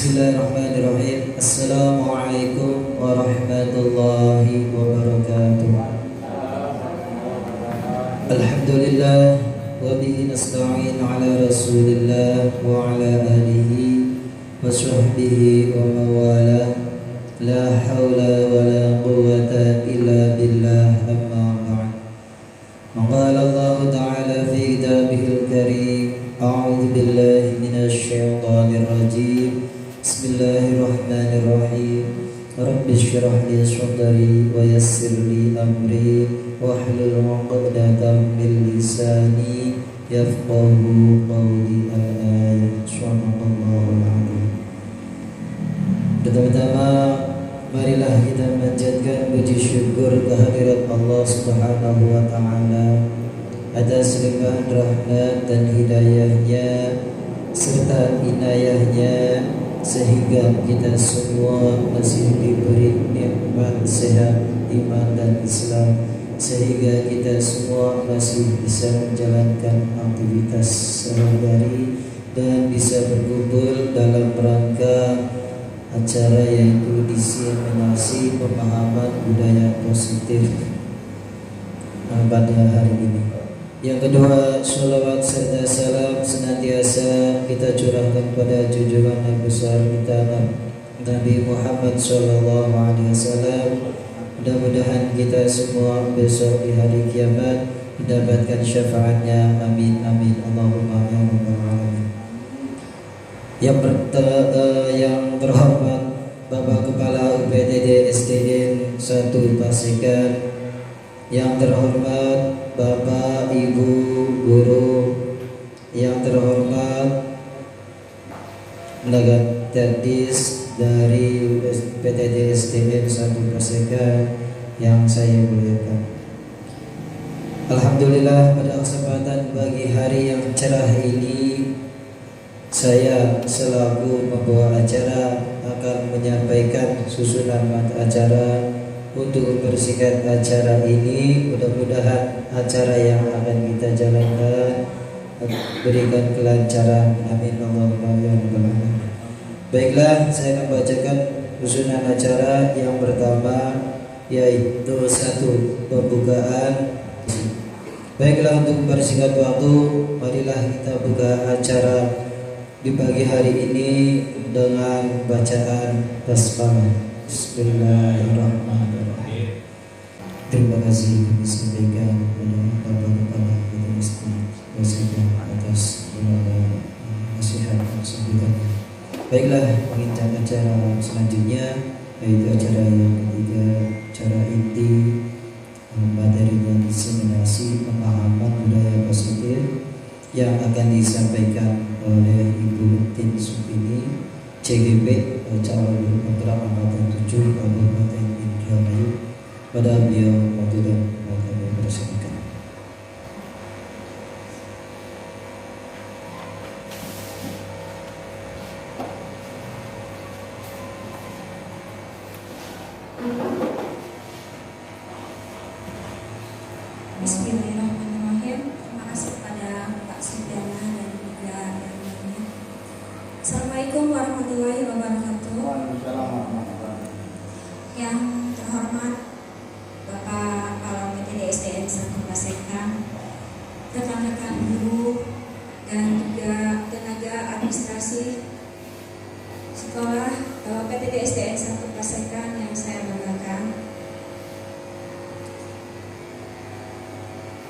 Bismillahirrahmanirrahim. Assalamualaikum warahmatullahi wabarakatuh. Alhamdulillah wa bihi nasta'in ala Rasulillah wa ala alihi wa sahbihi wa mawala. La hawla wa la quwwata illa billah, amma ba'd. Qala Allah ta'ala fi kitabihil karim. A'udzu billahi minasy syaithanir rajim. Bismillahirrahmanirrahim. Rabbi shrah li sadri wa yassir li amri wahlul 'uqdatam min lisani yafqahu qawli. Al-ayat. Subhanallahul azim. Pertama-tama marilah kita panjatkan puji syukur kehadirat Allah Subhanahu wa taala atas limpahan rahmat dan hidayahnya serta inayahnya, sehingga kita semua masih diberi nikmat sehat, iman dan Islam, sehingga kita semua masih bisa menjalankan aktivitas sehari-hari dan bisa berkumpul dalam rangka acara yaitu diseminasi pemahaman budaya positif pada hari ini. Yang kedua, sholawat serta salam senantiasa kita curahkan pada junjungan Nabi besar kita Nabi Muhammad sallallahu alaihi wasallam. Mudah-mudahan kita semua besok di hari kiamat mendapatkan syafaatnya. Amin amin Allahumma ya rabbal alamin. Yang terhormat Bapak Kepala UPTD SDN 1 Pasekan, yang terhormat Bapak Ibu Guru, yang terhormat Melagat Terdis dari UPTD SDN 1 Pasekan yang saya muliakan. Alhamdulillah, pada kesempatan pagi hari yang cerah ini, saya selaku pembawa acara akan menyampaikan susunan acara untuk mempersingkat acara ini. Mudah-mudahan acara yang akan kita jalankan berikan kelancaran. Amin Allahumma ya rabbal alamin. Baiklah, saya akan bacakan susunan acara yang pertama, yaitu 1. Pembukaan. Baiklah, untuk mempersingkat waktu, marilah kita buka acara di pagi hari ini dengan bacaan basmalah. Bismillahirrahmanirrahim. Terima kasih kami sampaikan kepada Bapak Kepala Universitas atas nasihat dan sambutannya. Baiklah, menginjak acara selanjutnya, yaitu acara yang ketiga, acara inti materinya diseminasi pemahaman budaya positif yang akan disampaikan oleh Ibu Tin Supini, CGP, calon guru penggerak angkatan 7 Kabupaten Indramayu. Pada beliau waktu dan kami mempersilakan. Bismillahirrahmanirrahim. Terima kasih kepada Pak Sudiana dan juga yang lainnya. Assalamualaikum warahmatullahi wabarakatuh. Yang terhormat Bapak Kepala PTD SDN 1 Pasekan, rekan-rekan guru dan juga tenaga administrasi sekolah PTD SDN 1 Pasekan yang saya banggakan.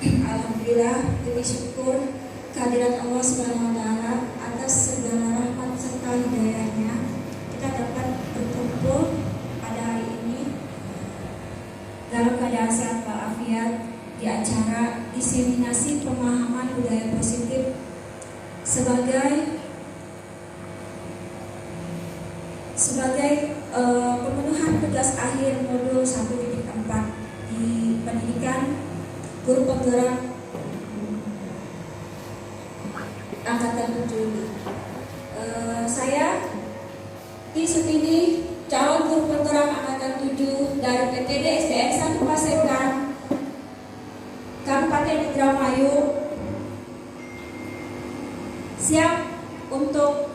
Alhamdulillah, puji syukur kehadirat Allah Subhanahu wa taala atas segala rahmat serta hidayahnya, kita dapat berkumpul pada hari ini dalam keadaan sehat walafiat di acara diseminasi pemahaman budaya positif sebagai pemenuhan tugas akhir modul 1.4 di pendidikan guru penggerak angkatan 7. Saya Tin Supini, calon guru penggerak angkatan 7 dari PTD SDN 1 Pasekan, Kabupaten Indramayu, siap untuk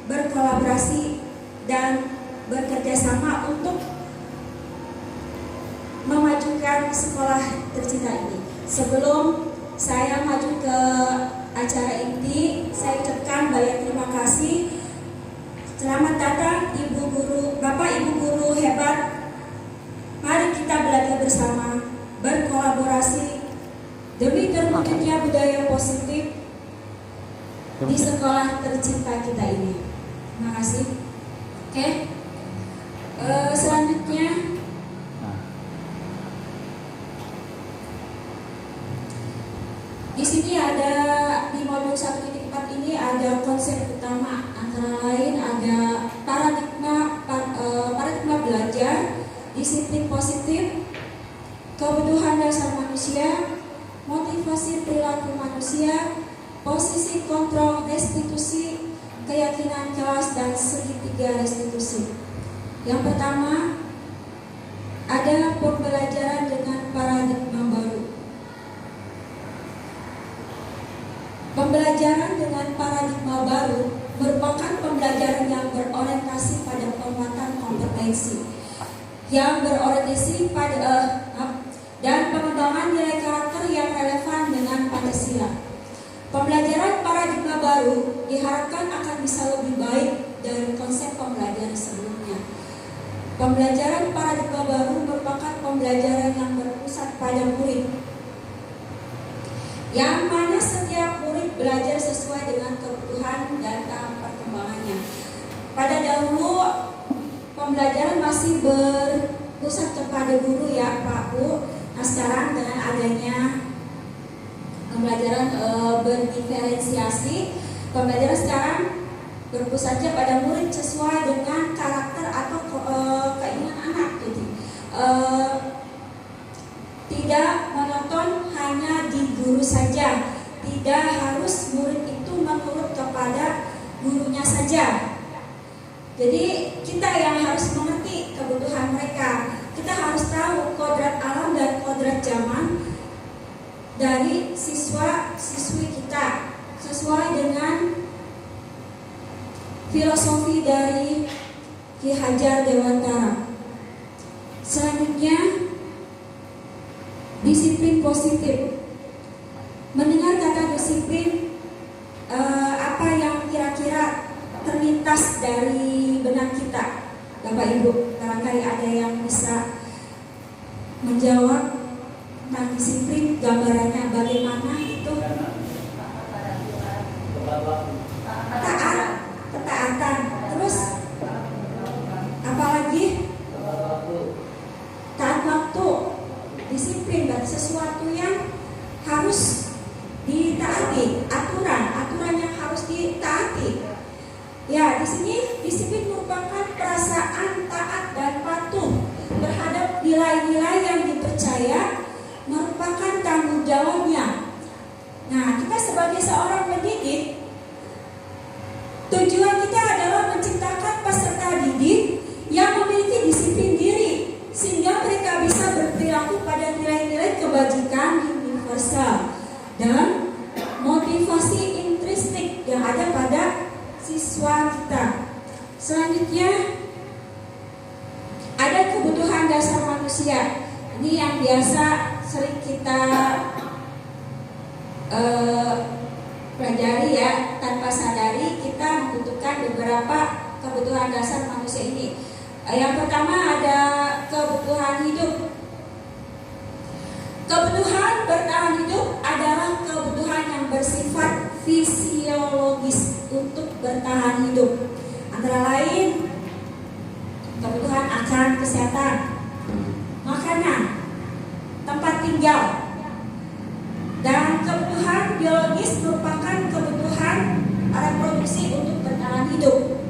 berkolaborasi dan bekerja sama untuk memajukan sekolah tercinta ini. Sebelum saya maju ke acara inti, saya ucapkan banyak terima kasih. Selamat datang Ibu Guru, Bapak Ibu Guru hebat. Mari kita belajar bersama, berkolaborasi demi terwujudnya budaya positif di sekolah tercinta kita ini. Terima kasih. Oke. Selanjutnya di sini ada di modul 1.4 ini ada konsep utama, antara lain ada paradigma belajar, disiplin positif, kebutuhan dasar manusia, motivasi perilaku manusia, posisi kontrol restitusi, keyakinan kelas, dan segitiga restitusi. Yang pertama, ada pembelajaran dengan paradigma baru. Pembelajaran dengan paradigma baru merupakan pembelajaran yang berorientasi pada penguatan kompetensi, yang berorientasi pada dan pengembangan nilai karakter yang relevan dengan Pancasila. Pembelajaran paradigma baru diharapkan akan bisa lebih baik dari konsep pembelajaran sebelumnya. Pembelajaran paradigma baru merupakan pembelajaran yang berpusat pada murid, yang mana setiap murid belajar sesuai dengan kebutuhan dan tahap perkembangannya. Pada dahulu pembelajaran masih berpusat kepada guru ya Pak Bu. Nah sekarang dengan adanya pembelajaran berdiferensiasi, pembelajaran sekarang berpusatnya pada murid sesuai dengan karakter atau keinginan anak. Jadi tidak monoton hanya di guru saja, tidak harus murid itu menurut kepada gurunya saja. Jadi kita yang harus mengerti kebutuhan mereka. Kita harus tahu kodrat alam dan kodrat zaman dari siswa-siswi kita sesuai dengan filosofi dari Ki Hajar Dewantara. Selanjutnya, disiplin positif. Mendengar kata disiplin, apa yang kira-kira terlintas dari benak kita, Bapak Ibu? Barangkali ada yang bisa menjawab tentang disiplin, gambarannya bagaimana itu? Ketaatan. Terus apalagi? Taat waktu. Disiplin berarti sesuatu yang harus ditaati, aturan yang harus ditaati. Ya, di sini disiplin merupakan perasaan taat dan patuh terhadap nilai-nilai yang dipercaya, merupakan tanggung jawabnya. Nah, kita sebagai seorang pendidik, tujuan kita adalah menciptakan peserta didik yang memiliki disiplin diri, sehingga mereka bisa berperilaku pada nilai-nilai kebajikan universal dan motivasi intrinsik yang ada pada siswa kita. Selanjutnya, ada kebutuhan dasar manusia. Ini yang biasa sering kita pelajari ya, tanpa sadari kita membutuhkan beberapa kebutuhan dasar manusia ini. Yang pertama ada kebutuhan hidup. Kebutuhan bertahan hidup adalah kebutuhan yang bersifat fisiologis untuk bertahan hidup. Antara lain kebutuhan akan kesehatan, makanan, tempat tinggal, dan kebutuhan biologis merupakan kebutuhan reproduksi untuk bertahan hidup.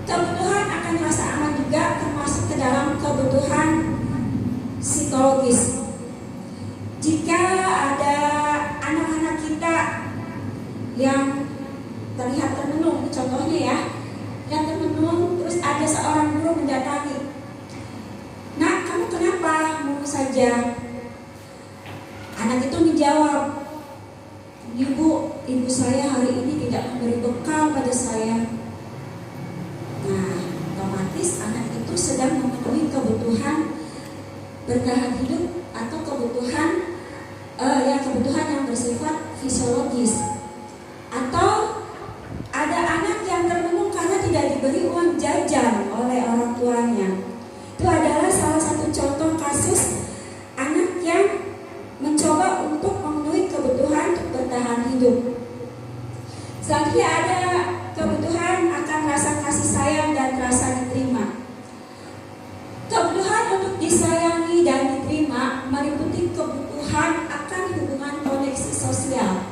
Kebutuhan akan rasa aman juga termasuk ke dalam kebutuhan psikologis. Jika ada anak-anak kita yang terlihat termenung, contohnya ya, yang termenung, terus ada seorang guru mendatangi, "Nak, kamu kenapa menunggu saja?" Anak itu menjawab, ibu saya hari ini tidak memberi bekal pada saya." Nah, otomatis anak itu sedang memenuhi kebutuhan bertahan hidup atau kebutuhan yang bersifat fisiologis. Atau ada anak yang termenung karena tidak diberi uang jajan oleh orang tuanya. Itu adalah salah satu contoh kasus anak yang mencoba untuk memenuhi kebutuhan untuk bertahan hidup. Selanjutnya ada kebutuhan akan rasa kasih sayang dan rasa diterima. Kebutuhan untuk disayangi dan diterima meliputi kebutuhan akan hubungan koneksi sosial,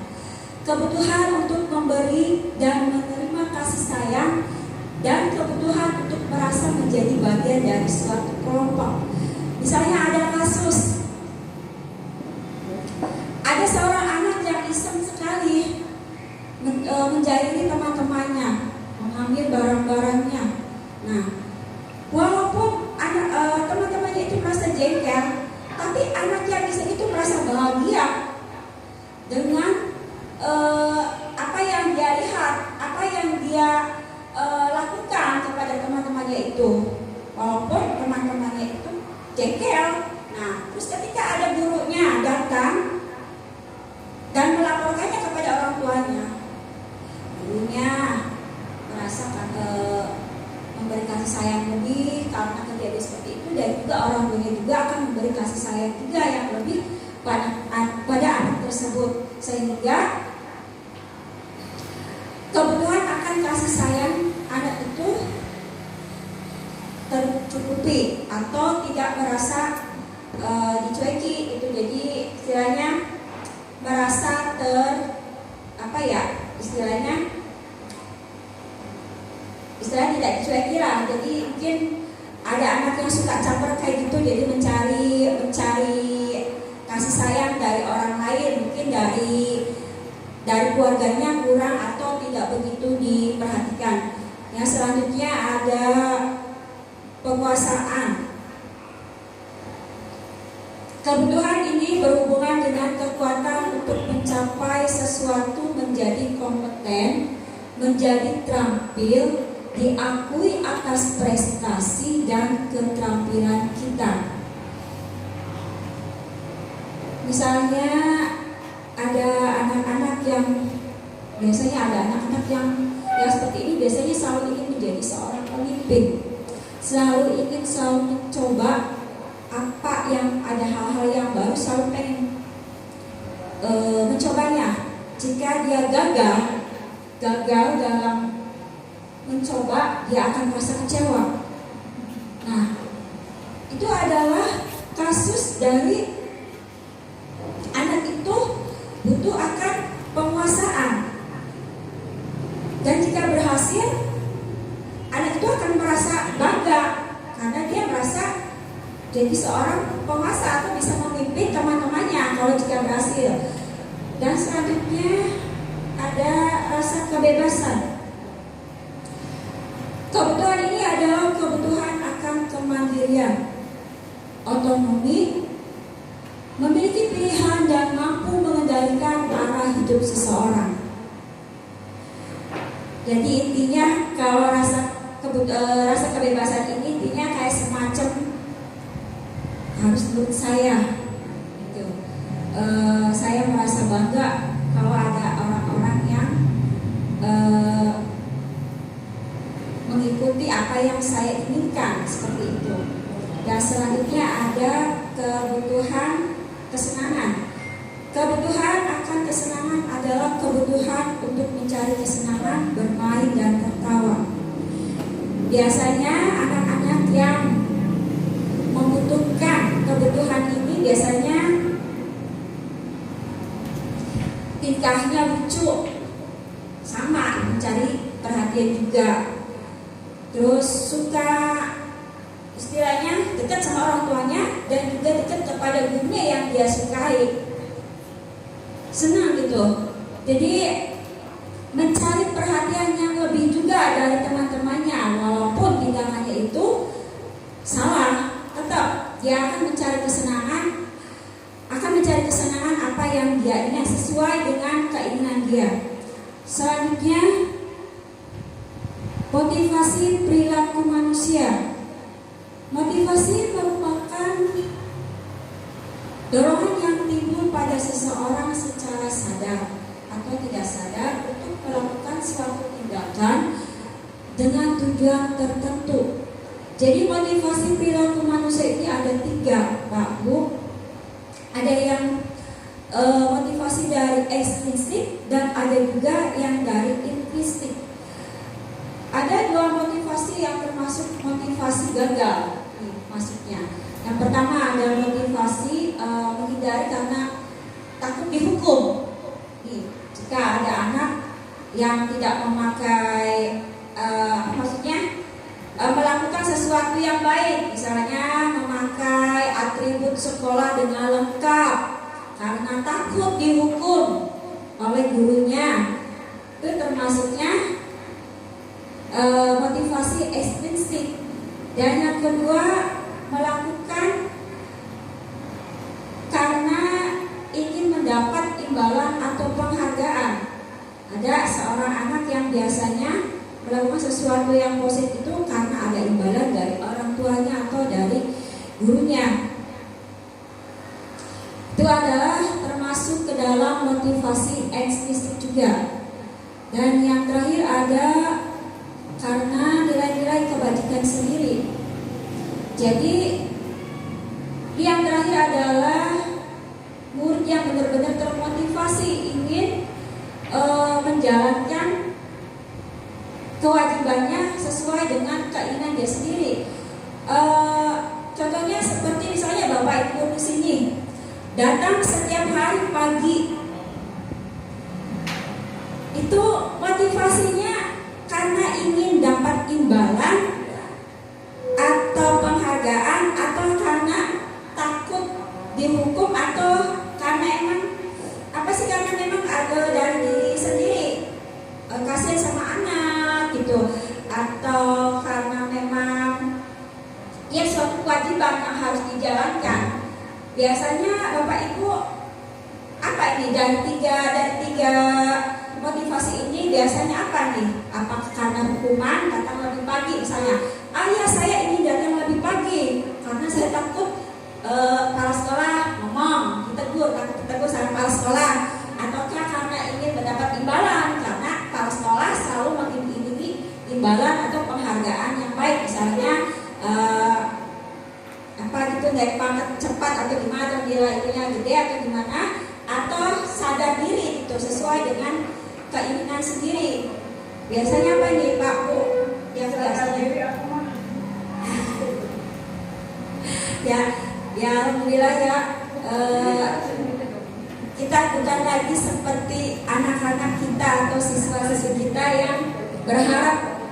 kebutuhan untuk memberi dan menerima kasih sayang, dan kebutuhan untuk merasa menjadi bagian dari suatu kelompok. Misalnya ada kasus, ada seorang anak yang iseng sekali menjahili teman-temannya, mengambil barang-barangnya. Nah, walaupun teman-temannya itu merasa jengkel, tapi anak yang iseng itu merasa bahagia dengan apa yang dia lihat, apa yang dia lakukan kepada teman-temannya itu, walaupun teman-temannya itu jengkel. Nah, terus ketika ada gurunya datang dan melaporkannya kepada orang tuanya, gurunya merasa memberi kasih sayang lebih karena kejadian seperti itu, dan juga orang tuanya juga akan memberi kasih sayang juga yang lebih pada anak tersebut, sehingga kebutuhan akan kasih sayang anak itu tercukupi atau tidak merasa dicueki itu. Jadi istilahnya merasa istilahnya tidak dicueki lah. Jadi mungkin ada anak yang suka caper kayak gitu, jadi mencari kasih sayang dari orang lain, mungkin dari keluarganya kurang atau tidak begitu diperhatikan. Yang selanjutnya ada penguasaan. Kebutuhan ini berhubungan dengan kekuatan untuk mencapai sesuatu, menjadi kompeten, menjadi terampil, diakui atas prestasi dan keterampilan kita. Misalnya ada anak-anak yang seperti ini biasanya selalu ingin menjadi seorang pemimpin, selalu mencoba apa yang ada hal-hal yang baru, selalu pengen mencobanya. Jika dia gagal dalam mencoba, dia akan merasa kecewa. Nah, itu adalah kasus dari anak itu butuh akan penguasaan. Dan jika berhasil, anak itu akan merasa bangga karena dia merasa jadi seorang penguasa atau bisa memimpin teman-temannya kalau jika berhasil. Dan selanjutnya ada rasa kebebasan. Kebutuhan ini adalah kebutuhan akan kemandirian, otonomi, memiliki pilihan dan mampu mengendalikan arah hidup seseorang. Jadi intinya kalau rasa kebebasan ini intinya kayak semacam harus menurut saya gitu. Saya merasa bangga kalau ada orang-orang yang mengikuti apa yang saya inginkan, seperti itu. Dan selanjutnya ada kebutuhan kesenangan. Kebutuhan akan kesenangan adalah kebutuhan untuk mencari kesenangan, bermain dan tertawa. Biasanya anak-anak yang membutuhkan kebutuhan ini biasanya tingkahnya lucu, sama mencari perhatian juga, terus suka istilahnya dekat sama orang tuanya dan juga dekat kepada gurunya yang dia sukai, senang gitu. Jadi mencari perhatian yang lebih juga dari teman-temannya, walaupun tindakannya itu salah, tetap dia akan mencari kesenangan apa yang dia ingin sesuai dengan keinginan dia. Selanjutnya, motivasi perilaku manusia. manusia. Motivasi merupakan dorongan yang timbul pada seseorang secara sadar atau tidak sadar untuk melakukan suatu tindakan dengan tujuan tertentu. Jadi motivasi perilaku manusia ini ada 3, Pak Bu. Ada yang motivasi dari ekstrinsik dan ada juga yang dari intrinsik. Ada 2 motivasi yang termasuk motivasi gagal maksudnya. Yang pertama ada motivasi menghindari karena takut dihukum. Jika ada anak yang tidak memakai melakukan sesuatu yang baik, misalnya memakai atribut sekolah dengan lengkap karena takut dihukum oleh gurunya, itu termasuknya motivasi ekstrinsik. Dan yang kedua, melakukan karena ingin mendapat imbalan atau penghargaan. Ada seorang anak yang biasanya melakukan sesuatu yang positif itu karena ada imbalan dari orang tuanya atau dari gurunya. Itu adalah termasuk ke dalam motivasi ekstrinsik juga. Dan yang terakhir ada karena nilai-nilai kebajikan sendiri. Jadi yang terakhir adalah murid yang benar-benar termotivasi ingin menjalankan kewajibannya sesuai dengan keinginan dia sendiri. Contohnya seperti misalnya Bapak Ibu di sini datang setiap hari pagi, itu motivasinya karena ingin dapat imbalan atau penghargaan, atau karena takut dihukum, atau karena emang karena memang ada dari diri sendiri, kasihan sama anak gitu, atau karena memang ya suatu kewajiban yang harus dijalankan. Biasanya Bapak Ibu apa ini dari tiga motivasi ini biasanya apa nih? Apakah karena hukuman datang lebih pagi misalnya? Ayah saya ingin datang lebih pagi karena saya takut kepala sekolah ngomong, takut ditegur sama kepala sekolah. Ataukah karena ingin mendapat imbalan karena kepala sekolah selalu mengiringi imbalan atau penghargaan yang baik, misalnya naik pangkat cepat atau gimana, atau nilainya gede atau gimana, atau sadar diri itu sesuai dengan keinginan sendiri. Biasanya apa nih Pak Bu? Yang biasanya ya alhamdulillah ya, kita bukan lagi seperti anak-anak kita atau siswa-siswi kita yang berharap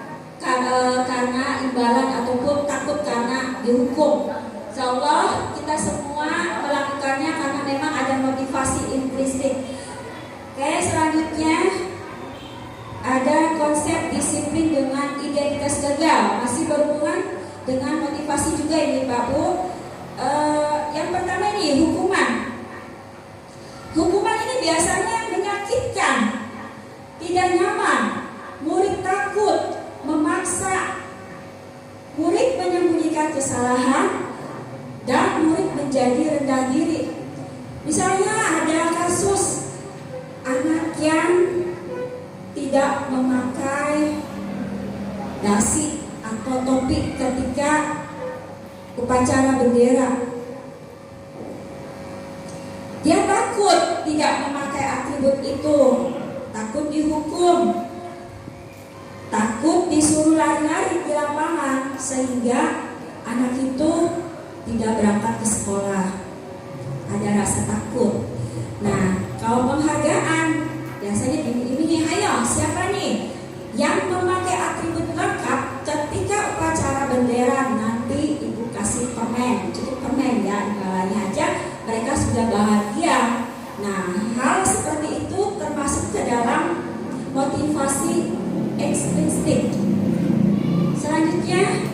karena imbalan ataupun takut karena dihukum. Insyaallah kita semua melakukannya karena memang ada motivasi intrinsik. Oke, selanjutnya ada konsep disiplin dengan identitas gagal, masih berhubungan dengan motivasi juga ini Pak Bu. Yang pertama ini hukuman. Hukuman ini biasanya menyakitkan, tidak nyaman. Murid takut, memaksa murid menyembunyikan kesalahan, dan murid menjadi rendah diri. Misalnya ada kasus anak yang tidak memakai dasi atau topi ketika upacara bendera. Dia takut tidak memakai atribut itu, takut dihukum, takut disuruh lari-lari di lapangan, sehingga anak itu tidak berangkat ke sekolah. Ada rasa takut. Nah, kalau penghargaan biasanya diiming-imingi, ayo siapa nih yang memakai atribut lengkap ketika upacara bendera, nanti ibu kasih permen, cukup permen ya, imbalannya aja mereka sudah bahagia. Nah, hal seperti itu termasuk ke dalam motivasi ekstrinsik. Selanjutnya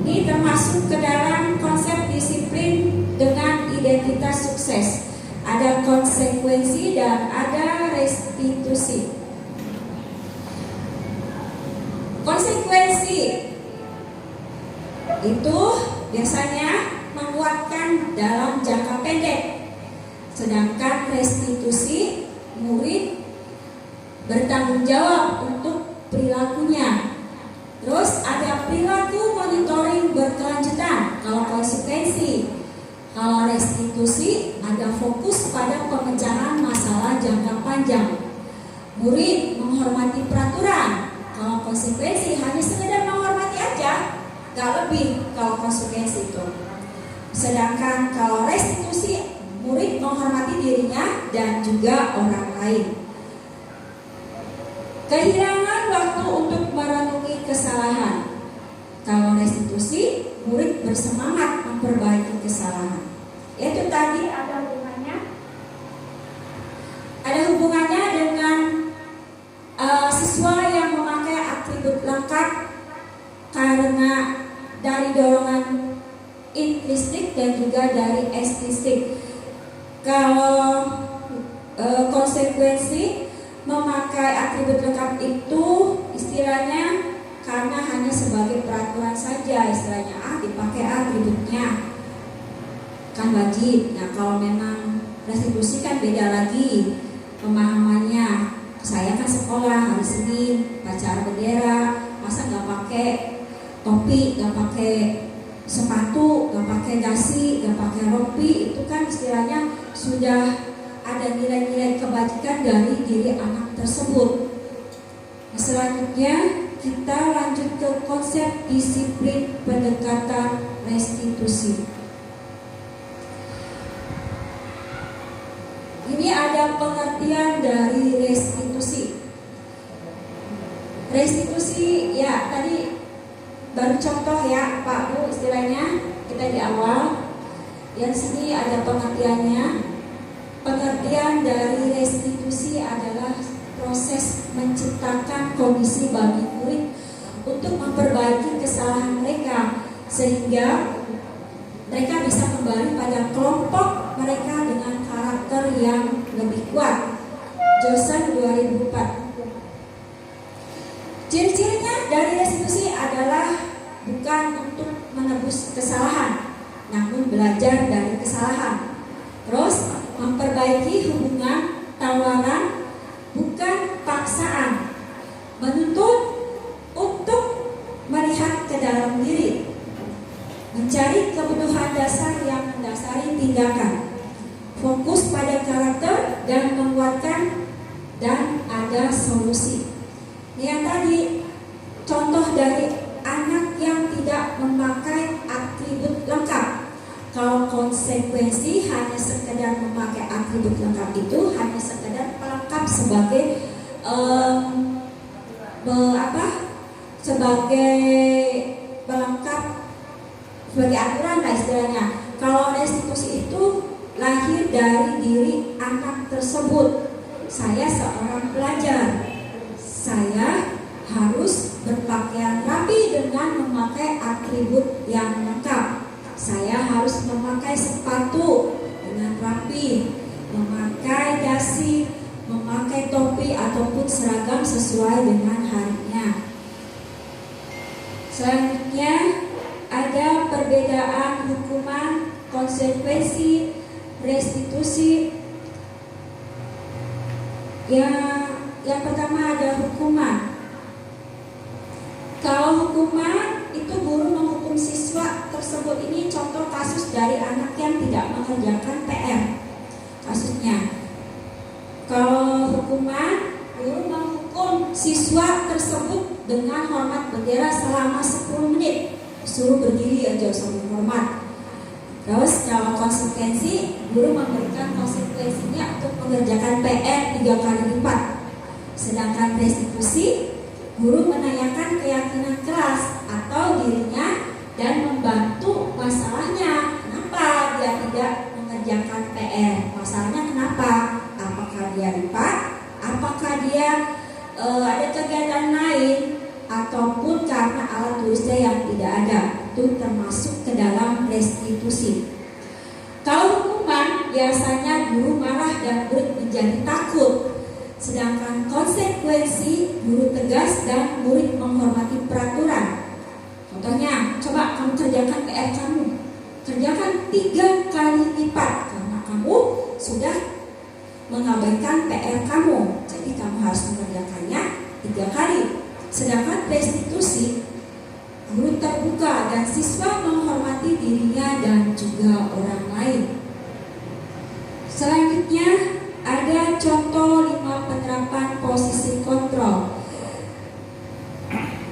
ini termasuk ke dalam konsep disiplin dengan identitas sukses. Ada konsekuensi dan ada restitusi. Konsekuensi itu biasanya menguatkan dalam jangka pendek. Sedangkan restitusi, murid bertanggung jawab untuk perilakunya. Terus ada perilaku monitoring berkelanjutan kalau konsekuensi. Kalau restitusi ada fokus pada pemecahan masalah jangka panjang. Murid menghormati peraturan. Kalau konsekuensi hanya sekedar menghormati aja, gak lebih kalau konsekuensi itu. Sedangkan kalau restitusi, murid menghormati dirinya dan juga orang lain. Kehilangan waktu untuk merenungi kesalahan. Kalau restitusi, murid bersemangat memperbaiki kesalahan. Itu tadi ada hubungannya dengan siswa yang memakai atribut lengkap karena dari dorongan intrinsik dan juga dari ekstrinsik. Kalau konsekuensi memakai atribut lengkap itu istilahnya karena hanya sebagai peraturan saja, istilahnya dipakai atributnya kan wajib. Nah kalau memang restitusi kan beda lagi pemahamannya. Saya kan sekolah hari Senin upacara bendera, masa nggak pakai topi, nggak pakai sepatu, nggak pakai dasi, nggak pakai rompi, itu kan istilahnya sudah ada nilai-nilai kebajikan dari diri anak tersebut. Nah, selanjutnya kita lanjut ke konsep disiplin pendekatan restitusi. Ini ada pengertian dari restitusi. Restitusi ya tadi baru contoh ya Pak Bu istilahnya kita di awal. Yang sini ada pengertiannya. Pengertian dari restitusi adalah proses menciptakan kondisi bagi murid untuk memperbaiki kesalahan mereka sehingga mereka bisa kembali pada kelompok mereka dengan karakter yang lebih kuat. Johnson 2004. Ciri-cirinya dari restitusi adalah bukan untuk menebus kesalahan, namun belajar dari kesalahan. Terus memperbaiki hubungan tawaran, bukan paksaan. Menuntut untuk melihat ke dalam diri, mencari kebutuhan dasar yang mendasari tindakan, fokus pada karakter dan menguatkan, dan ada solusi. Ini yang tadi contoh dari anak yang tidak memakai atribut lengkap. Kalau konsekuensi hanya sekedar memakai atribut lengkap itu hanya sekedar pelengkap sebagai sebagai pelengkap sebagai aturan lah istilahnya. Kalau restitusi itu lahir dari diri anak tersebut. Saya seorang pelajar, saya harus berpakaian rapi dengan memakai atribut yang lengkap. Saya harus memakai sepatu dengan rapi, memakai dasi, memakai topi ataupun seragam sesuai dengan harinya. Selanjutnya ada perbedaan hukuman, konsekuensi, restitusi. Yang pertama ada hukuman. Kalau hukuman itu guru menghukum siswa tersebut, ini contoh kasus dari anak yang tidak mengerjakan PR. Kasusnya, kalau hukuman, guru menghukum siswa tersebut dengan hormat bendera selama 10 menit, suruh berdiri aja sambil hormat. Terus kalau konsekuensi, guru memberikan konsekuensinya untuk mengerjakan PR 3 kali lipat. Sedangkan restitusi, guru menanyakan keyakinan kelas atau dirinya dan membantu masalahnya. Kenapa dia tidak mengerjakan PR? Masalahnya kenapa? Apakah dia lupa? Apakah dia ada kegiatan lain? Ataupun karena alat tulisnya yang tidak ada? Itu termasuk ke dalam restitusi. Kalau hukuman, biasanya guru marah dan murid menjadi takut. Sedangkan konsekuensi, guru tegas dan murid menghormati peraturan. Contohnya, coba kamu kerja PR kamu. Kerjakan 3 kali lipat karena kamu sudah mengabaikan PR kamu. Jadi kamu harus mengerjakannya 3 kali. Sedangkan restitusi, guru terbuka dan siswa menghormati dirinya dan juga orang lain. Selanjutnya ada contoh 5 penerapan posisi kontrol.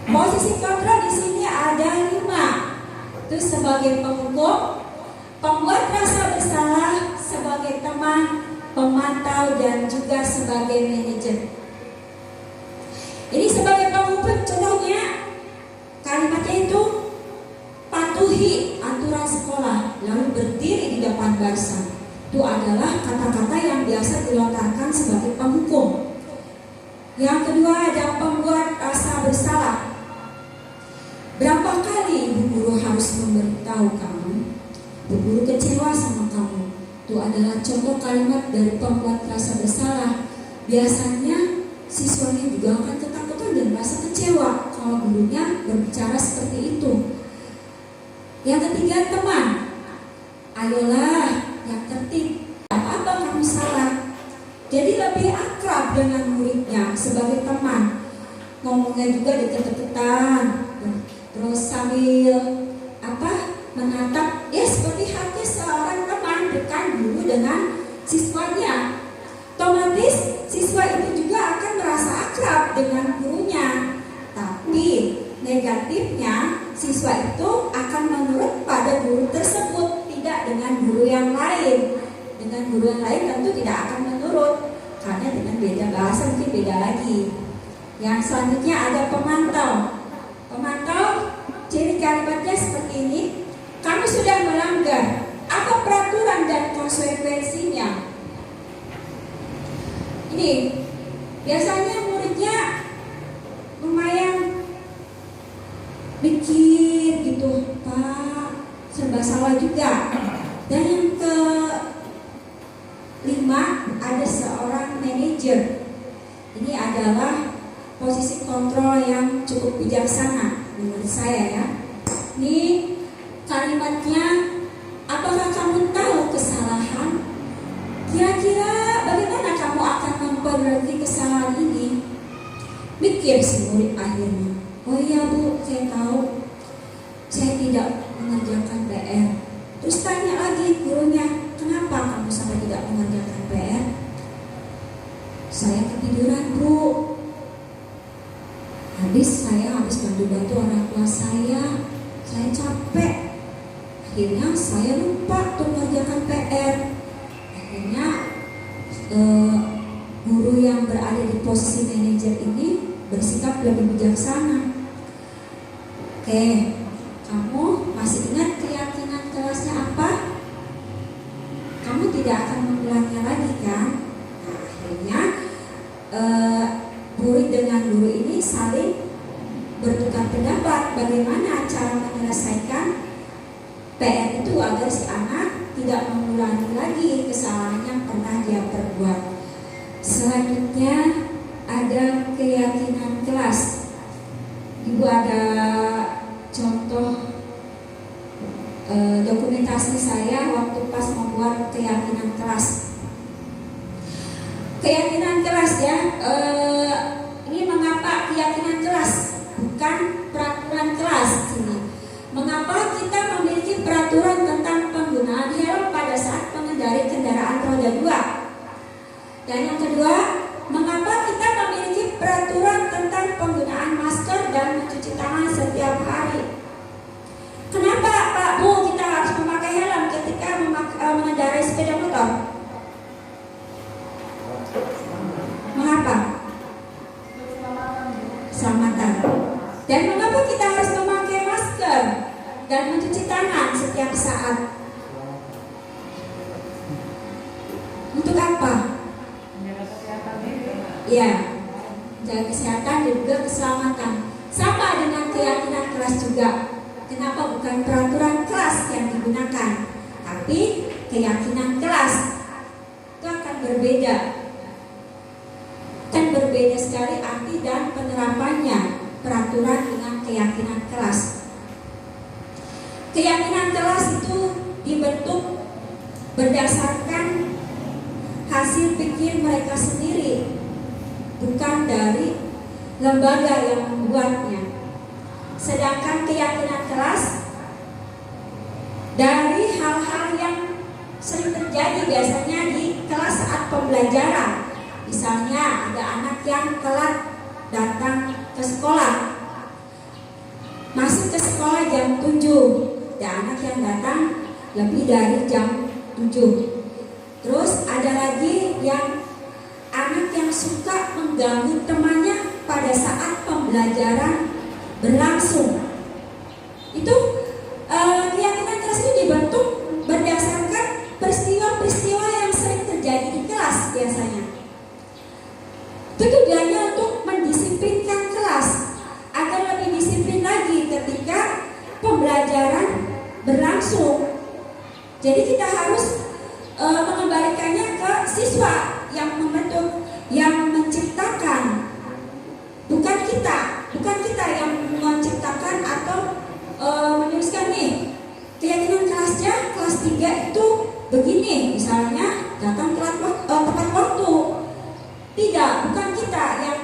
Posisi kontrol di sini ada 5. Itu sebagai penghukum, pembuat rasa bersalah, sebagai teman, pemantau, dan juga sebagai manajer. Ini sebagai penghukum, contohnya kalimatnya itu patuhi aturan sekolah, lalu berdiri di depan barisan. Itu adalah kata-kata yang biasa dilontarkan sebagai penghukum. Yang kedua ada pembuat rasa bersalah. Berapa kali bu guru harus memberitahu kamu, bu guru kecewa sama kamu. Itu adalah contoh kalimat dari pembuat rasa bersalah. Biasanya siswanya juga akan ketakutan dan merasa kecewa kalau gurunya berbicara seperti itu. Yang ketiga teman. Ayolah yang tertib, apa kamu salah. Jadi lebih akrab dengan muridnya sebagai teman. Ngomongnya juga deket-deketan, terus sambil menatap, ya seperti hati seorang teman dekat guru dengan siswanya. Otomatis siswa itu juga akan merasa akrab dengan gurunya. Tapi negatifnya siswa itu akan menurut pada guru tersebut, tidak dengan guru yang lain. Dengan guru yang lain tentu tidak akan menurut, karena dengan beda bahasa mungkin beda lagi. Yang selanjutnya ada pemantau. Pemantau, ciri kalimatnya seperti ini. Kamu sudah melanggar, apa peraturan dan konsekuensinya? Ini biasanya muridnya lumayan mikir gitu, Pak, serba salah juga. Dan yang kelima ada seorang manajer. Ini adalah posisi kontrol yang cukup bijaksana menurut saya ya. Ini kalimatnya, apakah kamu tahu kesalahan? Kira-kira bagaimana kamu akan memperbaiki kesalahan ini? Mikir si murid akhirnya. Oh iya bu, saya tahu. Saya tidak mengerjakan PR. Terus tanya lagi gurunya, kenapa kamu sampai tidak mengerjakan PR? Saya ketiduran bu. Saya habis bantu-bantu orang tua saya capek. Akhirnya saya lupa untuk mengerjakan PR. Akhirnya guru yang berada di posisi manajer ini bersikap lebih bijaksana. Oke, kamu masih ingat keyakinan kelasnya apa? Kamu tidak akan mengulangnya lagi kan? Nah, akhirnya murid dengan guru ini saling bertukar pendapat bagaimana cara menyelesaikan PR itu agar si anak tidak mengulangi lagi kesalahan yang pernah dia perbuat. Selanjutnya ada keyakinan kelas. Ibu ada contoh dokumentasi saya waktu pas membuat keyakinan kelas. Keyakinan kelas ya, ini mengapa keyakinan kelas bukan peraturan kelas ini. Mengapa kita memiliki peraturan tentang penggunaan helm pada saat mengendarai kendaraan roda 2? Dan yang kedua, mengapa kita memiliki peraturan tentang penggunaan masker dan mencuci tangan setiap hari? Kenapa Pak Bu kita harus memakai helm ketika mengendarai sepeda motor? Mengapa? Keselamatan. Dan mengapa kita harus memakai masker dan mencuci tangan setiap saat? Untuk apa? Ya, jaga kesehatan dan juga keselamatan. Sama dengan keyakinan kelas juga. Kenapa bukan peraturan kelas yang digunakan, tapi keyakinan kelas? Itu akan berbeda. Kan berbeda sekali arti dan penerapannya peraturan dengan keyakinan kelas. keyakinan kelas itu dibentuk berdasarkan hasil pikir mereka sendiri, bukan dari lembaga yang membuatnya. Sedangkan keyakinan kelas dari hal-hal yang sering terjadi biasanya di kelas saat pembelajaran. Misalnya ada anak yang telat datang ke sekolah, masuk ke sekolah jam 7, ada anak yang datang lebih dari jam 7. Terus ada lagi yang anak yang suka mengganggu temannya pada saat pembelajaran berlangsung. Itu keyakinan kelas itu dibentuk berdasarkan peristiwa-peristiwa yang sering terjadi di kelas biasanya. Itu tujuannya untuk mendisiplinkan kelas agar lebih disiplin lagi ketika pembelajaran berlangsung. Jadi kita harus mengembalikannya ke siswa yang membentuk, yang menciptakan, bukan kita yang menciptakan atau menuliskan nih keyakinan kelasnya kelas 3 itu begini, misalnya datang tepat waktu. Tidak, bukan kita yang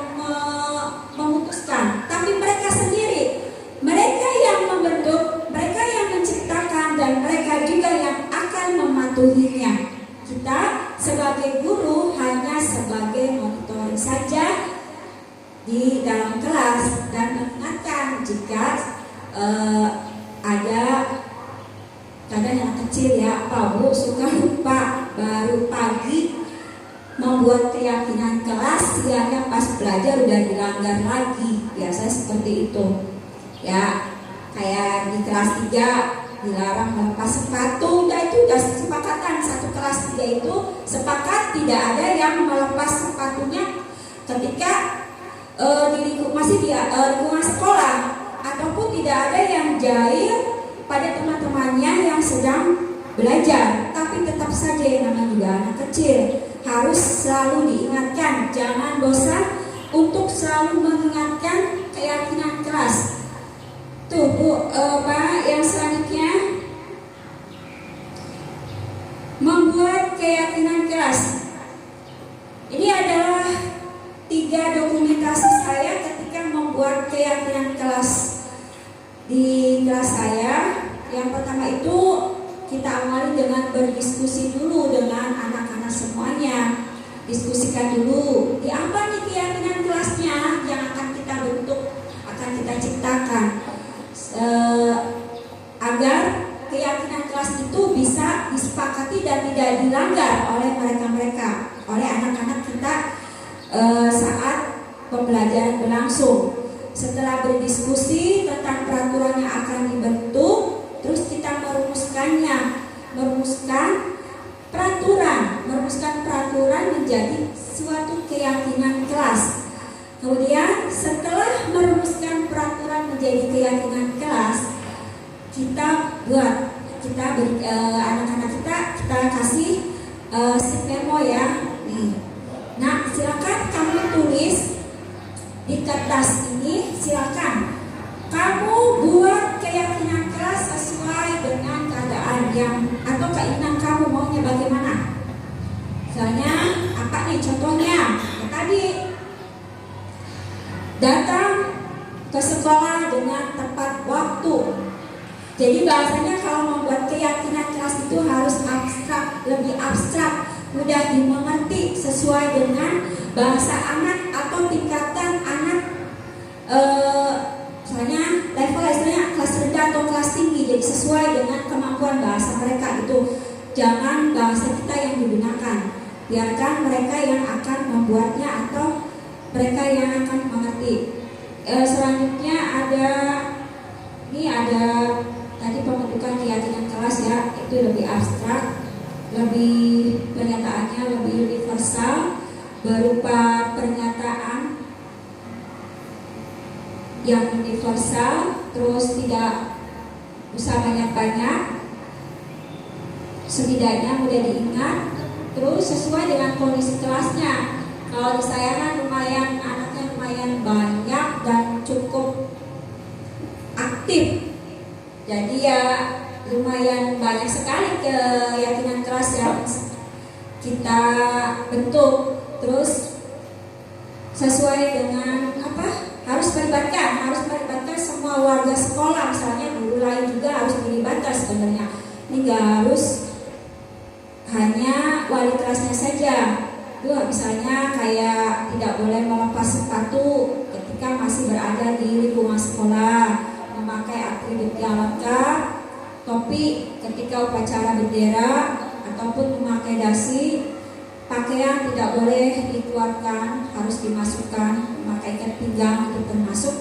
memutuskan, tapi mereka sendiri. Mereka yang membentuk, mereka yang menciptakan, dan mereka juga yang akan mematuhinya. Kita sebagai guru hanya sebagai monitoring saja di dalam kelas dan mengingatkan jika ada kadang yang kecil ya, Pak Bu suka lupa baru pagi membuat keyakinan kelas, siangnya pas belajar udah dilanggar lagi. Biasa seperti itu ya, kayak di kelas 3 dilarang melepas sepatu. Udah itu udah kesepakatan, satu kelas 3 itu sepakat tidak ada yang melepas sepatunya ketika masih di lingkungan sekolah, ataupun tidak ada yang jahil pada teman-temannya yang sedang belajar. Tapi tetap saja yang namanya juga anak kecil harus selalu diingatkan, jangan bosan untuk selalu mengingatkan keyakinan kelas. Tuh Bu, Pak, yang selanjutnya membuat keyakinan kelas. Ini adalah 3 dokumentasi saya ketika membuat keyakinan kelas di kelas saya. Yang pertama itu kita awali dengan berdiskusi dulu dengan anak-anak semuanya. Diskusikan dulu, di apa nih keyakinan kelasnya yang akan kita bentuk, akan kita ciptakan, agar keyakinan kelas itu bisa disepakati dan tidak dilanggar oleh mereka-mereka, oleh anak-anak kita saat pembelajaran berlangsung. Setelah berdiskusi tentang peraturan yang akan dibentuk, terus kita merumuskan peraturan menjadi suatu keyakinan kelas. Kemudian setelah merumuskan peraturan menjadi keyakinan kelas, anak-anak kita kasih slip memo ya. Nah, silakan kamu tulis di kertas ini, silakan kamu buat keyakinan kelas sesuai dengan keadaan yang atau keinginan kamu, maunya bagaimana. Misalnya apa nih contohnya? Ya, tadi datang ke sekolah dengan tepat waktu. Jadi bahasanya kalau membuat keyakinan kelas itu harus abstrak, lebih abstrak, mudah dimengerti sesuai dengan bahasa anak atau tingkatan anak, misalnya levelnya kelas rendah atau kelas tinggi. Jadi sesuai dengan kemampuan bahasa mereka itu. Jangan bahasa kita yang digunakan. Biarkan mereka yang akan membuatnya atau mereka yang akan mengerti. Selanjutnya ada tadi pembentukan keyakinan kelas ya, itu lebih abstrak, lebih pernyataannya lebih universal berupa pernyataan yang universal, terus tidak usah banyak-banyak, setidaknya mudah diingat, terus sesuai dengan kondisi kelasnya. Kalau di saya kan anaknya lumayan banyak dan cukup aktif, Jadi ya lumayan banyak sekali keyakinan keras yang kita bentuk. Terus sesuai dengan harus melibatkan semua warga sekolah, misalnya guru lain juga harus dilibatkan sebenarnya. Ini nggak harus hanya wali kelasnya saja. Misalnya kayak tidak boleh melepas sepatu ketika masih berada di lingkungan sekolah, memakai atribut yang lengkap, topi ketika upacara bendera, ataupun memakai dasi. Pakaian tidak boleh dikeluarkan, harus dimasukkan. Memakai ikat pinggang itu termasuk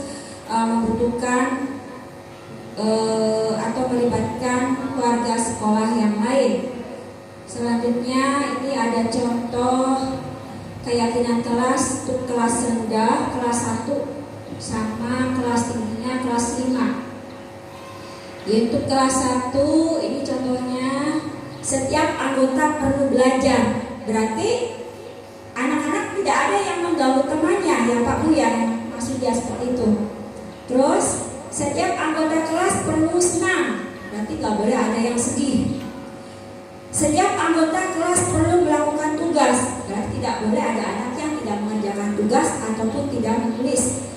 membutuhkan atau melibatkan keluarga sekolah yang lain. Selanjutnya ini ada contoh keyakinan kelas untuk kelas rendah, kelas 1 sama kelas tingginya kelas 5. Untuk kelas 1 ini contohnya setiap anggota perlu belajar. Berarti anak-anak tidak ada yang mengganggu temannya ya Pak Bu ya, maksudnya seperti itu. Terus setiap anggota kelas perlu senang, berarti gak boleh ada yang sedih. Setiap anggota kelas perlu melakukan tugas, berarti tidak boleh ada anak yang tidak mengerjakan tugas ataupun tidak menulis.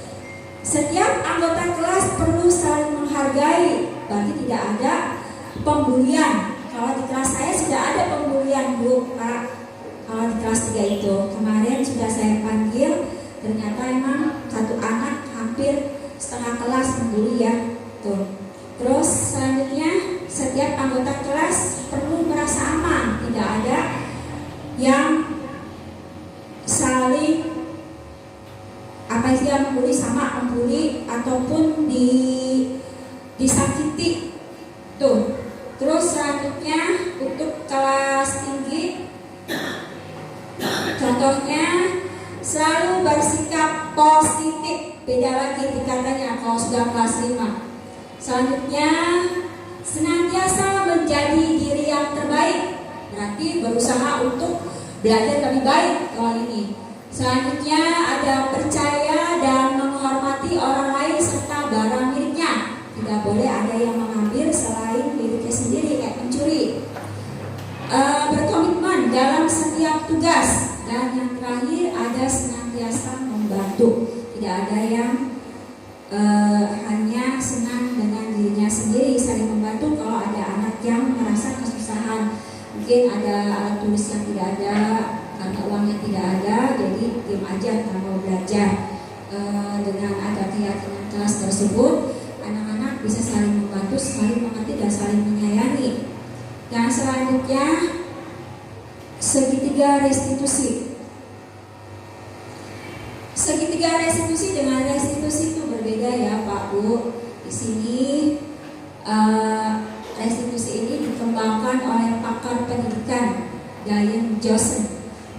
Setiap anggota kelas perlu saling menghargai, berarti tidak ada pembulian. Kalau di kelas saya sudah ada pembulian Bu Pak. Kalau di kelas 3 itu kemarin sudah saya panggil, ternyata emang satu anak hampir setengah kelas membuli ya. Tuh. Terus selanjutnya setiap anggota kelas perlu merasa aman, tidak ada yang saling membuli ataupun disakiti. Tuh. Terus selanjutnya untuk kelas tinggi, contohnya selalu bersikap positif. Beda lagi tingkatannya kalau sudah kelas 5. Selanjutnya senantiasa menjadi diri yang terbaik, berarti berusaha untuk belajar lebih baik kalau ini. Selanjutnya ada percaya dan menghormati orang lain serta barang miliknya. Tidak boleh ada yang mengambil selain miliknya sendiri kayak pencuri. Berkomitmen dalam setiap tugas. Dan yang terakhir ada senantiasa membantu. Tidak ada yang hanya senang dengan dirinya sendiri, saling membantu. Kalau ada anak yang merasa kesusahan, mungkin ada alat tulis yang tidak ada karena uangnya tidak ada, jadi diam aja karena mau belajar. Dengan ada keyakinan kelas tersebut, anak-anak bisa saling membantu, saling mengerti dan saling menyayangi. Dan selanjutnya segitiga restitusi. Segitiga restitusi dengan restitusi itu berbeda ya Pak Bu. Di sini restitusi ini dikembangkan oleh pakar pendidikan Diane Johnson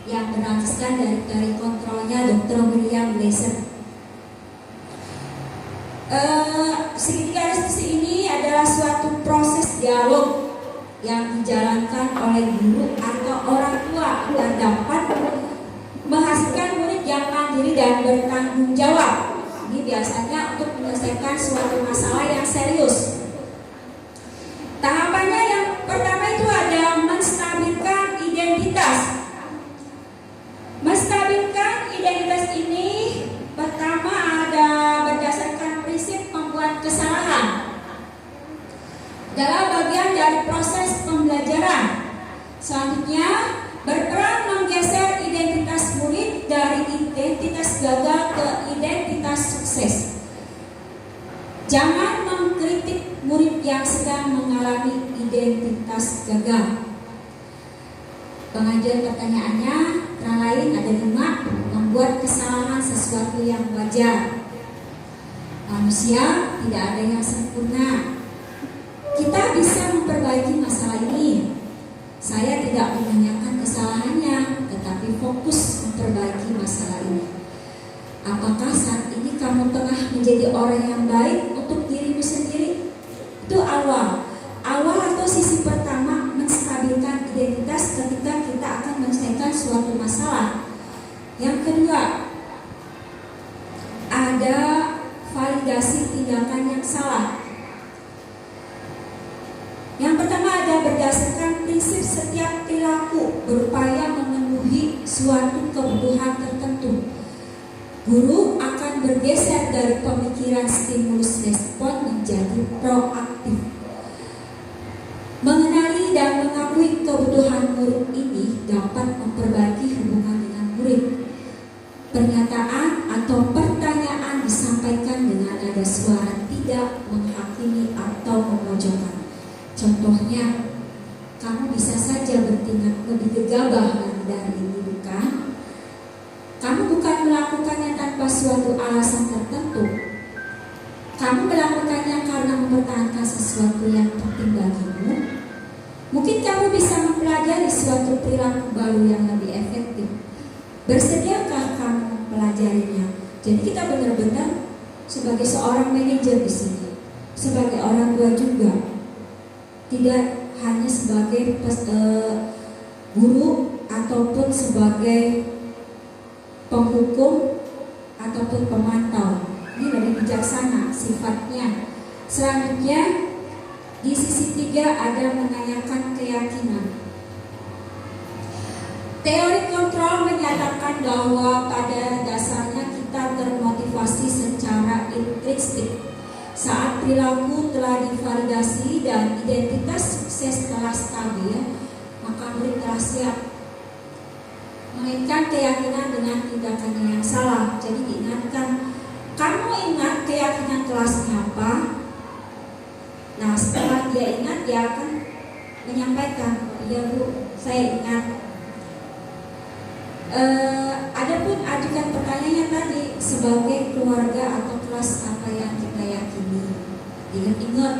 yang berasal dari kontrolnya Dr. William Glasser. Segitiga restitusi ini adalah suatu proses dialog yang dijalankan oleh guru atau orang tua agar dapat menghasilkan murid yang mandiri dan bertanggung jawab. Ini biasanya untuk menyelesaikan suatu masalah yang serius. Tahapannya yang pertama itu ada menstabilkan identitas. Menstabilkan identitas ini pertama ada berdasarkan prinsip membuat kesalahan dalam bagian dari proses pembelajaran. Selanjutnya berperan menggeser identitas murid dari identitas gagal ke identitas sukses. Jangan mengkritik murid yang sedang mengalami identitas gagal. Pengajuan pertanyaannya antara lain ada 5. Membuat kesalahan sesuatu yang wajar. Manusia tidak ada yang sempurna. Kita bisa memperbaiki masalah ini. Saya tidak menanyakan kesalahannya, tetapi fokus memperbaiki masalah ini. Apakah saat ini kamu tengah menjadi orang yang baik untuk dirimu sendiri? Itu awal atau sisi pertama menstabilkan identitas ketika kita akan menyelesaikan suatu masalah. Yang kedua, ada validasi tindakan yang salah. berdasarkan prinsip setiap perilaku berupaya memenuhi suatu kebutuhan tertentu. Guru akan bergeser dari pemikiran stimulus respon menjadi proaktif. Mengenali dan mengakui kebutuhan murid ini dapat memperbaiki hubungan dengan murid. Pernyataan atau pertanyaan disampaikan dengan nada suara tidak menghakimi atau memojokkan. Contohnya, kamu bisa saja bertindak lebih gegabah dari ini, bukan? Kamu bukan melakukannya tanpa suatu alasan tertentu. Kamu melakukannya karena mempertahankan sesuatu yang penting bagimu. Mungkin kamu bisa mempelajari suatu perilaku baru yang lebih efektif. Bersediakah kamu mempelajarinya? Jadi kita benar-benar sebagai seorang manajer di sini, sebagai orang tua juga, tidak hanya sebagai guru ataupun sebagai penghukum ataupun pemantau. Ini lebih bijaksana sifatnya. Selanjutnya di sisi 3 ada menanyakan keyakinan. Teori kontrol menyatakan bahwa pada dasarnya kita termotivasi secara intrinsik saat perilaku telah divalidasi dan identitas sukses telah stabil, maka murid telah siap. Mengaitkan keyakinan dengan tindakannya yang salah. Jadi diingatkan, kamu ingat keyakinan kelasnya apa? Nah, setelah dia ingat, dia akan menyampaikan, iya Bu, saya ingat. Adapun ajukan pertanyaannya tadi, sebagai keluarga atau kelas apa yang kita yakini. Ingat-ingat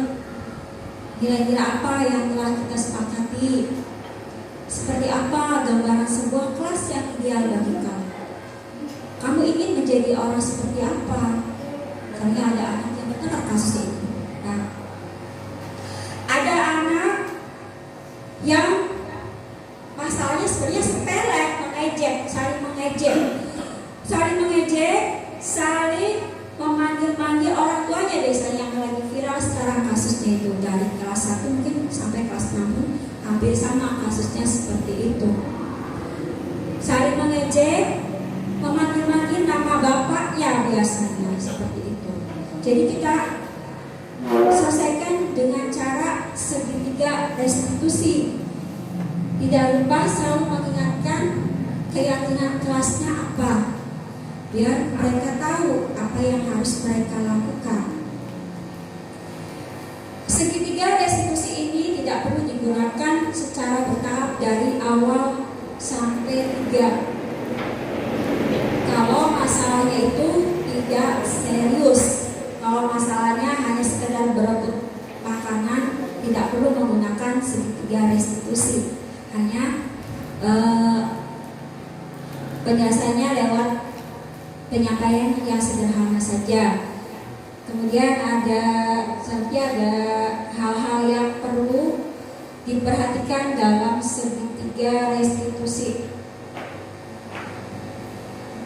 nilai-nilai apa yang telah kita sepakati. Seperti apa gambaran sebuah kelas yang ideal bagi kamu. Kamu ingin menjadi orang seperti apa? Karena ada anak yang benar kasus ini. Nah, ada anak yang masalahnya sebenarnya sepele, saling mengejek, saling memanggil-manggil orang tuanya. Biasanya yang lagi viral sekarang kasusnya itu dari kelas 1 mungkin sampai kelas 6 hampir sama kasusnya seperti itu. Saling mengejek, memanggil-manggil nama bapaknya biasanya seperti itu. Jadi kita selesaikan dengan cara segitiga restitusi. Tidak lupa selalu mengingatkan keyakinan kelasnya apa, biar mereka tahu apa yang harus mereka lakukan. Segitiga restitusi ini tidak perlu digunakan secara bertahap dari awal sampai 3. Kalau masalahnya itu tidak serius, kalau masalahnya hanya sekedar berebut makanan, tidak perlu menggunakan segitiga restitusi. Hanya penjelasannya lewat penyampaian yang sederhana saja. Kemudian ada hal-hal yang perlu diperhatikan dalam segitiga restitusi.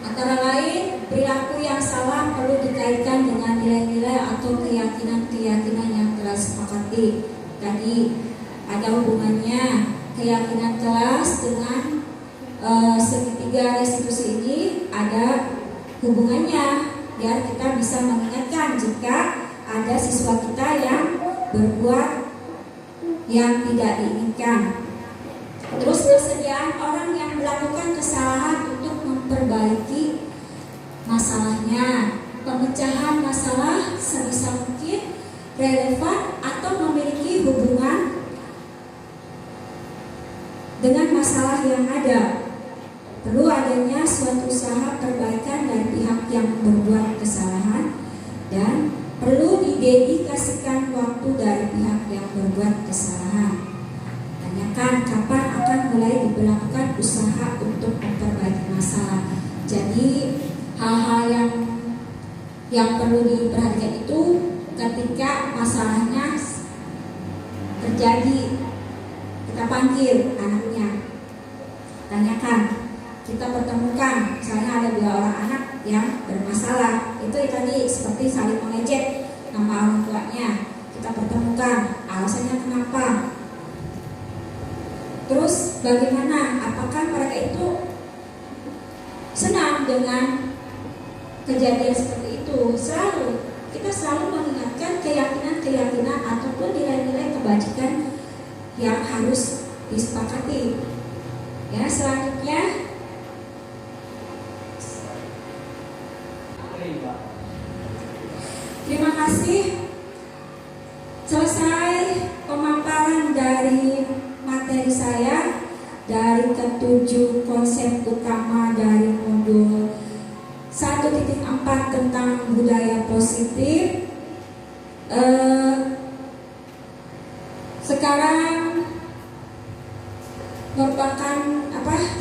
Antara lain, perilaku yang salah perlu dikaitkan dengan nilai-nilai atau keyakinan-keyakinan yang telah disepakati. Tadi ada hubungannya keyakinan kelas dengan segitiga restitusi ini, ada hubungannya biar kita bisa mengingatkan jika ada siswa kita yang berbuat yang tidak diinginkan. Terus kesediaan orang yang melakukan kesalahan untuk memperbaiki masalahnya. Pemecahan masalah sebisa mungkin relevan atau memiliki hubungan dengan masalah yang ada. Perlu adanya suatu usaha perbaikan dari pihak yang berbuat kesalahan dan perlu didedikasikan waktu dari pihak yang berbuat kesalahan. Tanyakan kapan akan mulai diberlakukan usaha untuk memperbaiki masalah. Jadi hal-hal yang perlu diperhatikan itu ketika masalahnya terjadi, kita panggil anaknya, tanyakan, kita pertemukan. Misalnya ada 2 orang anak yang bermasalah, itu tadi seperti saling mengejek nama orang tuanya, kita pertemukan alasannya kenapa. Terus bagaimana? Apakah mereka itu senang dengan kejadian seperti itu? Kita selalu mengingatkan keyakinan ataupun nilai-nilai kebajikan yang harus disepakati. Ya, selanjutnya terima kasih. Selesai pemaparan dari materi saya dari ketujuh konsep utama dari modul 1.4 tentang budaya positif. Sekarang merupakan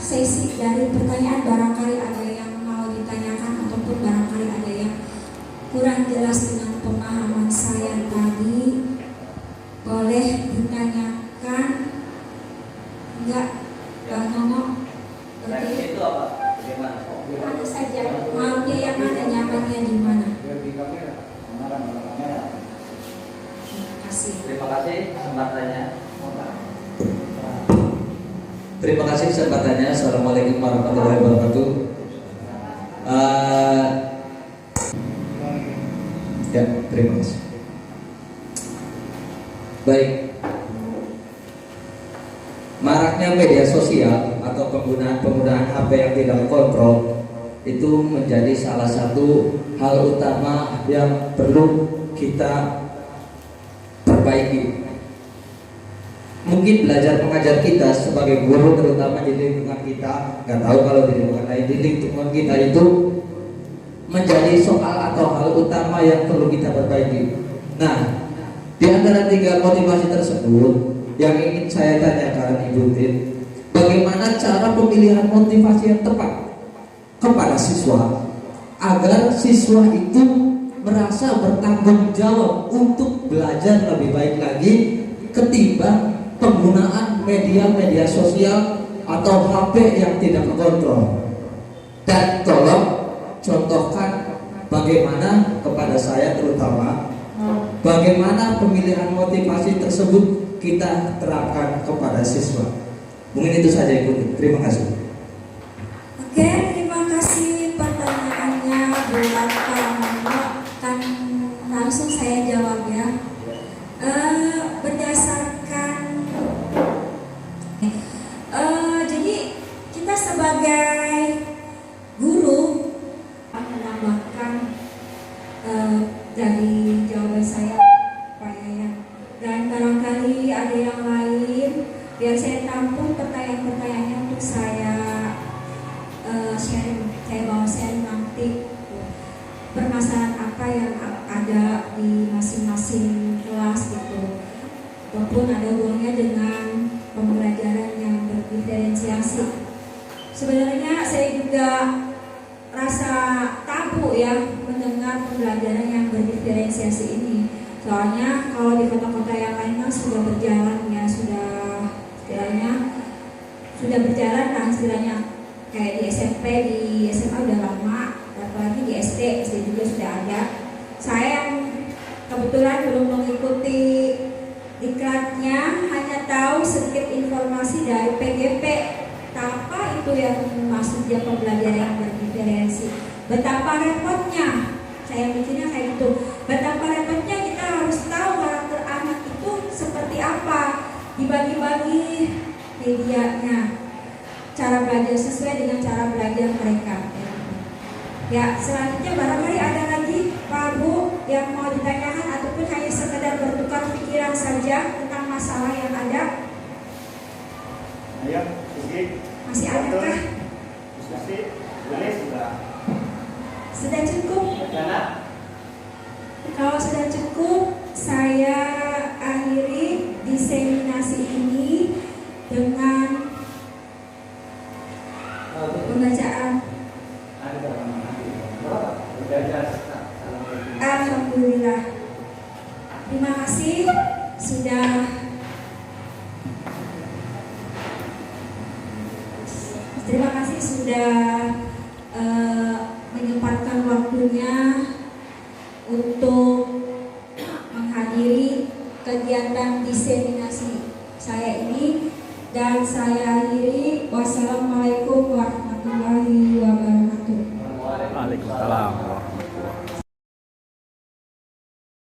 sesi dari pertanyaan, barangkali ada yang mau ditanyakan ataupun barangkali ada yang kurang jelas dengan pemahaman saya tadi, boleh ditanyakan. Enggak, Bang Nono? Itu apa? Bagaimana? Mana saja, maunya yang mana, nyamannya di mana? Terima kasih. Terima kasih kesempatannya. Terima kasih kesempatannya. Assalamualaikum warahmatullahi wabarakatuh. Ya, terima kasih. Baik. Maraknya media sosial atau penggunaan HP yang tidak kontrol itu menjadi salah satu hal utama yang perlu kita perbaiki. Mungkin belajar mengajar kita sebagai guru, terutama di lingkungan kita, nggak tahu kalau di lingkungan lain, di lingkungan kita itu menjadi soal atau hal utama yang perlu kita perbaiki. Nah, di antara 3 motivasi tersebut yang ingin saya tanyakan Ibu Tin, bagaimana cara pemilihan motivasi yang tepat kepada siswa agar siswa itu merasa bertanggung jawab untuk belajar lebih baik lagi ketimbang penggunaan media sosial atau HP yang tidak terkontrol. Dan tolong contohkan bagaimana kepada saya terutama bagaimana pemilihan motivasi tersebut kita terapkan kepada siswa. Mungkin itu saja Ibu. Terima kasih. Oke, terima kasih pertanyaannya buat Pak Nono. Kan langsung saya jawab ya. Berdasarkan jadi kita sebagai guru menambahkan dari jawaban saya Pak Yayan, dan barangkali ada yang lain biar saya tampung pertanyaan-pertanyaannya untuk saya sharing, saya mau sharing nanti permasalahan apa yang ada di masing-masing kelas gitu, ataupun ada hubungannya dengan pembelajaran yang berdiferensiasi. Sebenarnya saya juga rasa tabu ya mendengar pembelajaran yang berdiferensiasi ini. Soalnya kalau di kota-kota yang lain kan sudah berjalan ya, sudah berjalan lah istilahnya. Kayak di SMP, di SMA udah lama, apalagi di SD juga sudah ada. Saya yang kebetulan belum mengikuti diklatnya, hanya tahu sedikit informasi dari PGP. Apa itu yang maksudnya pembelajaran yang berdiferensi? Betapa repotnya, saya mikirnya kayak gitu. Betapa repotnya kita harus tahu karakter anak itu seperti apa, dibagi-bagi medianya, cara belajar sesuai dengan cara belajar mereka. Ya, selanjutnya barangkali ada lagi Pak Bu yang mau ditanyakan ataupun hanya sekedar bertukar pikiran saja tentang masalah yang ada. Ayo, Rizky. Masih adakah? Diskusi, boleh sudah. Sudah cukup? Jana? Kalau sudah cukup, saya akhiri diseminasi ini dengan pembacaan Alhamdulillah. Terima kasih sudah menyempatkan waktunya untuk menghadiri kegiatan diseminasi saya ini, Dan saya akhiri, wassalamualaikum warahmatullahi wabarakatuh. Waalaikumsalam warahmatullahi wabarakatuh.